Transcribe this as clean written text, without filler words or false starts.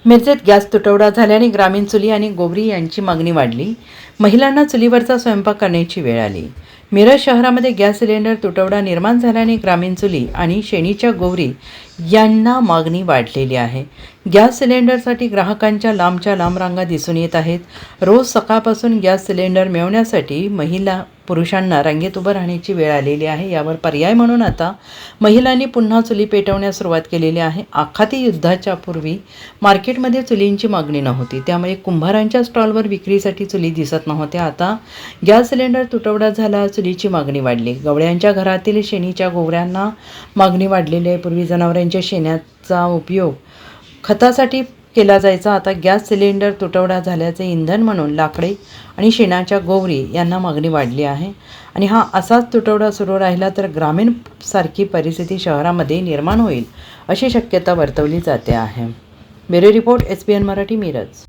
मिरजेत gas तुटवडा झाल्याने ग्रामीण चुली आणि गोवरी यांची मागणी वाढली। महिलांना चुलीवरचा स्वयंपाक करण्याची वेळ आली। मिरज शहरामध्ये गॅस सिलेंडर तुटवडा निर्माण झाल्याने ग्रामीण चुली आणि शेणीच्या गोवरी यांना मागणी वाढलेली आहे। गॅस सिलेंडरसाठी ग्राहकांच्या लांबच्या लांब रांगा दिसून येत आहेत। रोज सकाळपासून गॅस सिलेंडर मिळवण्यासाठी महिला पुरुषांना रांगेत उभं राहण्याची वेळ आलेली आहे। यावर पर्याय म्हणून आता महिलांनी पुन्हा चुली पेटवण्यास सुरुवात केलेली आहे। आखाती युद्धाच्या पूर्वी मार्केटमध्ये चुलींची मागणी नव्हती, त्यामुळे कुंभारांच्या स्टॉलवर विक्रीसाठी चुली दिसत नव्हत्या। आता गॅस सिलेंडर तुटवडा झाला, चुलीची मागणी वाढली। गवळ्यांच्या घरातील शेणीच्या गोवऱ्यांना मागणी वाढलेली आहे। पूर्वी जनावरांच्या शेणाचा उपयोग खतासाठी केला जायचा। आता गॅस सिलेंडर तुटवडा झाल्याचे इंधन म्हणून लाकडे आणि शेणाच्या गोवरी यांना मागणी वाढली आहे। आणि हा असाच तुटवडा सुरू राहिला तर ग्रामीण सारखी परिस्थिती शहरामध्ये निर्माण होईल अशी शक्यता वर्तवली जाते आहे। Bureau report, SBN Marathi, Miraj.